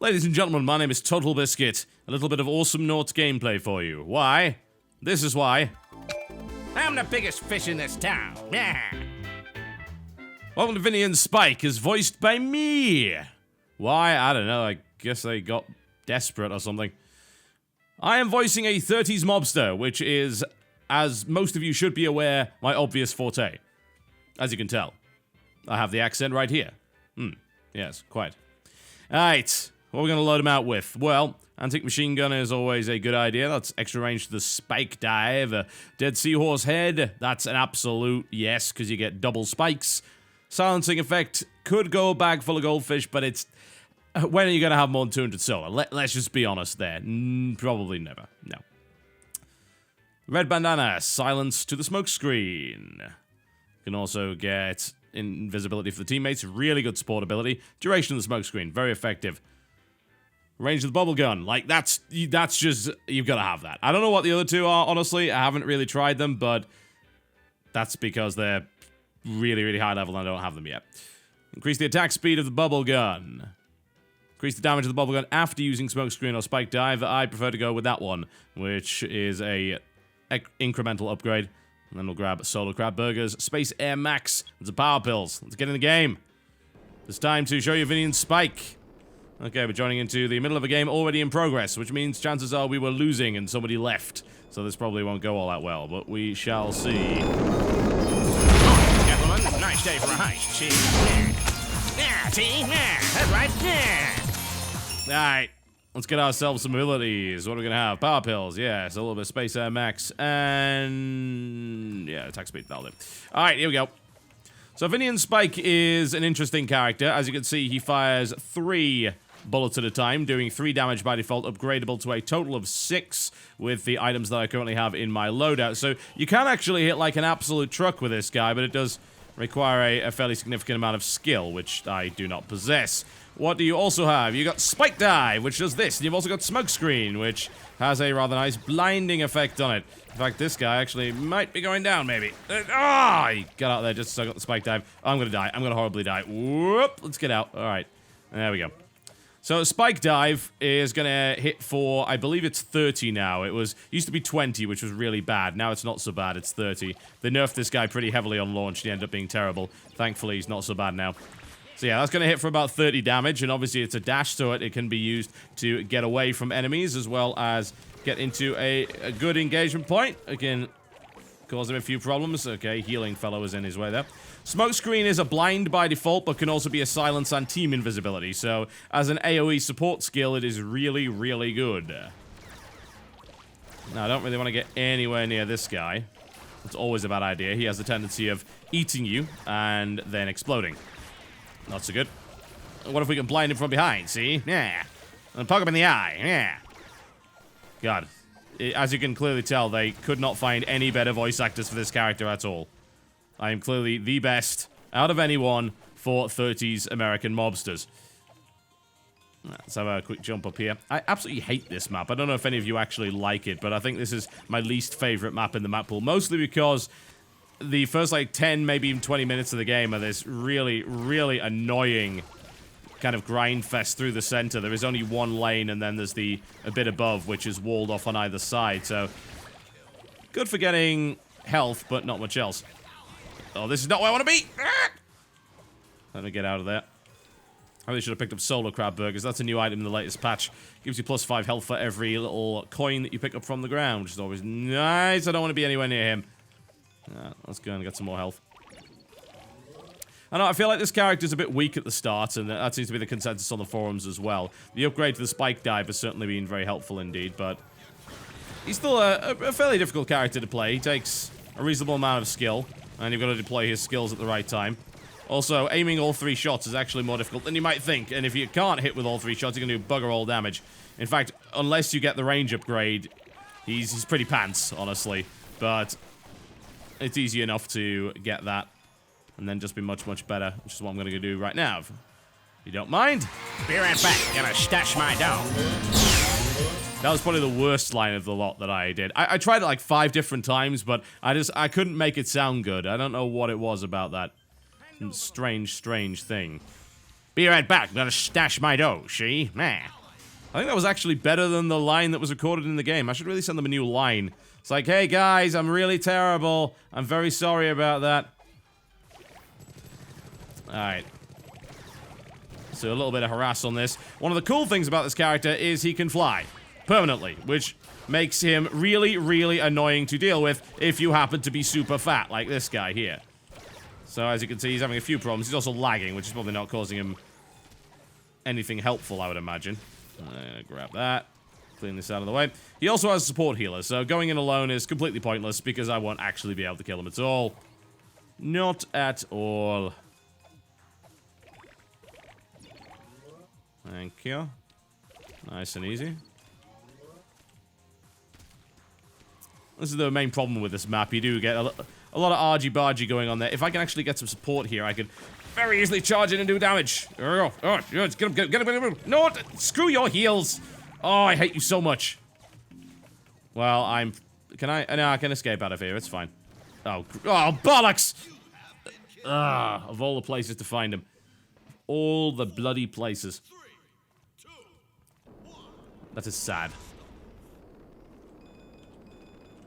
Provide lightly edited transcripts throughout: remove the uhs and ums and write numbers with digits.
Ladies and gentlemen, my name is TotalBiscuit. A little bit of Awesomenauts gameplay for you. Why? This is why. I'm the biggest fish in this town. Yeah. Welcome to Vinny and Spike, is voiced by me. Why? I don't know. I guess they got desperate or something. I am voicing a 30s mobster, which is, as most of you should be aware, my obvious forte. As you can tell. I have the accent right here. Yes, quite. Alright, what are we going to load him out with? Well, antique machine gun is always a good idea. That's extra range to the spike dive. A dead seahorse head, that's an absolute yes, because you get double spikes. Silencing effect could go a bag full of goldfish, but it's... when are you going to have more than 200 solar? Let's just be honest there. Probably never. No. Red bandana, silence to the smoke screen. You can also get invisibility for the teammates, really good support ability. Duration of the smoke screen, very effective. Range of the bubble gun, like that's just, you've got to have that. I don't know what the other two are, honestly. I haven't really tried them, but that's because they're really, really high level and I don't have them yet. Increase the attack speed of the bubble gun. Increase the damage of the bubble gun after using smoke screen or spike dive. I prefer to go with that one, which is a incremental upgrade. And then we'll grab Solar Crab Burgers, Space Air Max, and some Power Pills. Let's get in the game. It's time to show you Vinny and Spike. Okay, we're joining into the middle of a game already in progress, which means chances are we were losing and somebody left. So this probably won't go all that well, but we shall see. Gentlemen, nice day for a heist. See? Yeah, see? Yeah, that's right. Yeah. Alright, let's get ourselves some abilities. What are we gonna have? Power Pills, yes, a little bit of Space Air Max, and... yeah, attack speed, that'll do. Alright, here we go. So Vinny and Spike is an interesting character. As you can see, he fires 3 bullets at a time, doing 3 damage by default, upgradable to a total of 6 with the items that I currently have in my loadout. So you can actually hit like an absolute truck with this guy, but it does require a fairly significant amount of skill, which I do not possess. What do you also have? You got Spike Dive, which does this, and you've also got Smoke Screen, which has a rather nice blinding effect on it. In fact, this guy actually might be going down, maybe. He got out there just so I got the Spike Dive. I'm gonna die. I'm gonna horribly die. Whoop! Let's get out. Alright. There we go. So, Spike Dive is gonna hit for, I believe it's 30 now. It used to be 20, which was really bad. Now it's not so bad, it's 30. They nerfed this guy pretty heavily on launch, he ended up being terrible. Thankfully, he's not so bad now. So yeah, that's gonna hit for about 30 damage, and obviously it's a dash, so it can be used to get away from enemies, as well as get into a good engagement point. Again, cause him a few problems. Okay, healing fellow is in his way there. Smoke Screen is a blind by default, but can also be a silence and team invisibility. So, as an AoE support skill, it is really, really good. Now, I don't really want to get anywhere near this guy. It's always a bad idea. He has the tendency of eating you and then exploding. Not so good. What if we can blind him from behind, see? Yeah. And poke him in the eye, yeah. God. As you can clearly tell, they could not find any better voice actors for this character at all. I am clearly the best out of anyone for 30s American mobsters. Let's have a quick jump up here. I absolutely hate this map. I don't know if any of you actually like it, but I think this is my least favorite map in the map pool. Mostly because the first, like, 10, maybe even 20 minutes of the game are this really, really annoying kind of grind fest through the center. There is only one lane, and then there's a bit above, which is walled off on either side, so good for getting health, but not much else. Oh, this is not where I want to be! Let me get out of there. I really should have picked up Solar Crab Burgers. That's a new item in the latest patch. Gives you plus 5 health for every little coin that you pick up from the ground, which is always nice. I don't want to be anywhere near him. Let's go and get some more health. I know, I feel like this character's a bit weak at the start, and that seems to be the consensus on the forums as well. The upgrade to the Spike Dive has certainly been very helpful indeed, but he's still a fairly difficult character to play. He takes a reasonable amount of skill, and you've got to deploy his skills at the right time. Also, aiming all 3 shots is actually more difficult than you might think, and if you can't hit with all 3 shots, you're going to do bugger all damage. In fact, unless you get the range upgrade, he's pretty pants, honestly, but it's easy enough to get that. And then just be much, much better, which is what I'm going to do right now. If you don't mind. Be right back. Gonna stash my dough. That was probably the worst line of the lot that I did. I tried it like 5 different times, but I couldn't make it sound good. I don't know what it was about that strange thing. Be right back. Gonna stash my dough, see? Nah. I think that was actually better than the line that was recorded in the game. I should really send them a new line. It's like, hey guys, I'm really terrible. I'm very sorry about that. Alright. So a little bit of harass on this. One of the cool things about this character is he can fly. Permanently. Which makes him really, really annoying to deal with if you happen to be super fat, like this guy here. So as you can see, he's having a few problems. He's also lagging, which is probably not causing him anything helpful, I would imagine. Grab that. Clean this out of the way. He also has a support healer, so going in alone is completely pointless because I won't actually be able to kill him at all. Not at all. Thank you. Nice and easy. This is the main problem with this map. You do get a lot of argy-bargy going on there. If I can actually get some support here, I could very easily charge in and do damage. Get him. No, screw your heals. Oh, I hate you so much. Well, no, I can escape out of here. It's fine. Oh, bollocks! Of all the places to find him. All the bloody places. That is sad.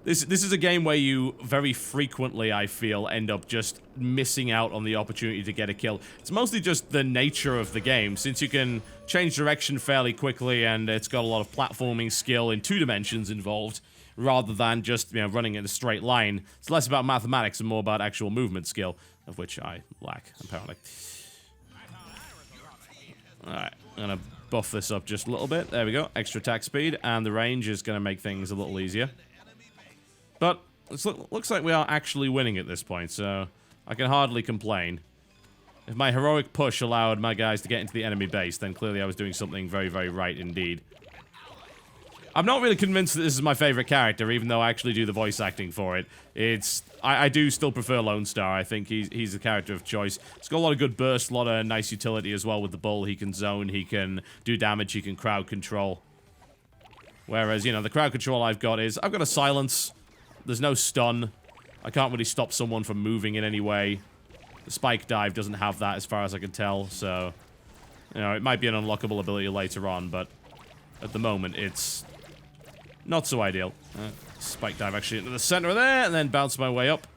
This is a game where you very frequently, I feel, end up just missing out on the opportunity to get a kill. It's mostly just the nature of the game, since you can change direction fairly quickly and it's got a lot of platforming skill in 2 dimensions involved, rather than just, running in a straight line. It's less about mathematics and more about actual movement skill, of which I lack, apparently. Alright, I'm gonna buff this up just a little bit. There we go. Extra attack speed, and the range is gonna make things a little easier. But it looks like we are actually winning at this point, so I can hardly complain. If my heroic push allowed my guys to get into the enemy base, then clearly I was doing something very, very right indeed. I'm not really convinced that this is my favorite character, even though I actually do the voice acting for it. I do still prefer Lone Star. I think he's the character of choice. It's got a lot of good burst, a lot of nice utility as well with the bull. He can zone, he can do damage, he can crowd control. Whereas, the crowd control I've got is, I've got a silence. There's no stun. I can't really stop someone from moving in any way. The spike dive doesn't have that as far as I can tell, so... it might be an unlockable ability later on, but... at the moment, it's... not so ideal. Spike dive actually into the center of there, and then bounce my way up.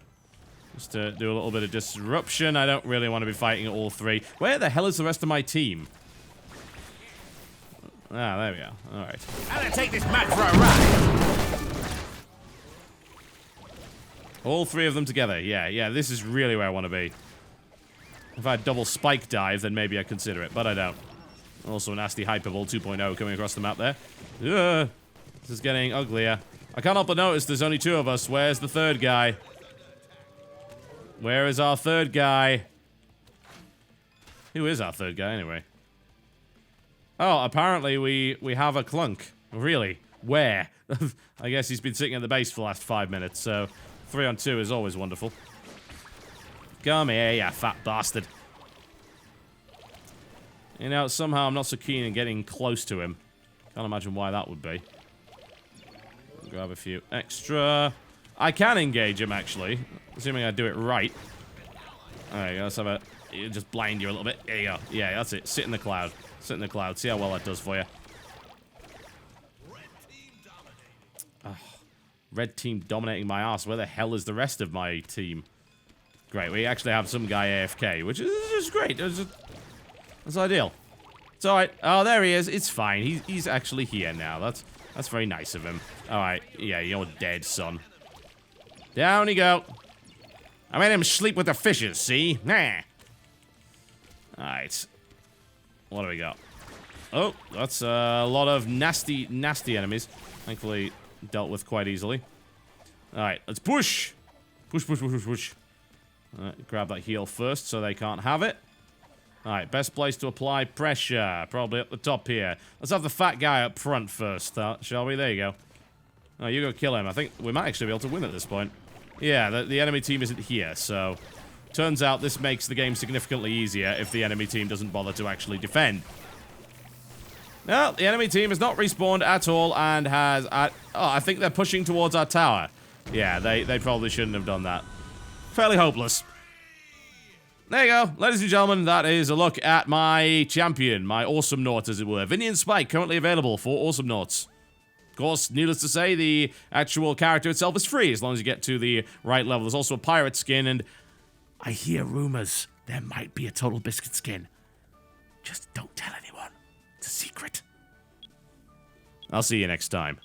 Just to do a little bit of disruption. I don't really want to be fighting all 3. Where the hell is the rest of my team? Ah, there we are. Alright. I'm gonna take this map for a ride. All 3 of them together. Yeah, this is really where I want to be. If I had double spike dive, then maybe I'd consider it, but I don't. Also a nasty Hyperball 2.0 coming across the map there. Ugh. This is getting uglier. I can't help but notice there's only 2 of us. Where's the 3rd guy? Where is our 3rd guy? Who is our 3rd guy, anyway? Oh, apparently we have a clunk. Really? Where? I guess he's been sitting at the base for the last 5 minutes, so... 3 on 2 is always wonderful. Come here, you fat bastard. Somehow I'm not so keen on getting close to him. Can't imagine why that would be. Grab a few extra. I can engage him, actually. Assuming I do it right. There you go, let's have a... just blind you a little bit. There you go. Yeah, that's it. Sit in the cloud. Sit in the cloud. See how well that does for you. Red team dominating my ass. Where the hell is the rest of my team? Great, we actually have some guy AFK, which is just great. That's ideal. It's alright. Oh, there he is. It's fine. He's actually here now. That's very nice of him. Alright, yeah, you're dead, son. Down you go. I made him sleep with the fishes, see? Nah. Alright. What do we got? Oh, that's a lot of nasty, nasty enemies. Thankfully... dealt with quite easily. Alright, let's push! Push. Grab that heal first so they can't have it. Alright, best place to apply pressure. Probably up the top here. Let's have the fat guy up front first, shall we? There you go. Oh, you go kill him. I think we might actually be able to win at this point. Yeah, the enemy team isn't here, so... turns out this makes the game significantly easier if the enemy team doesn't bother to actually defend. No, the enemy team has not respawned at all and has... oh, I think they're pushing towards our tower. Yeah, they probably shouldn't have done that. Fairly hopeless. there you go. Ladies and gentlemen, that is a look at my champion, my Awesomenauts, as it were. Vinny and Spike, currently available for Awesomenauts. Of course, needless to say, the actual character itself is free, as long as you get to the right level. There's also a pirate skin, and I hear rumors there might be a Total Biscuit skin. Just don't tell anyone. It's a secret. I'll see you next time.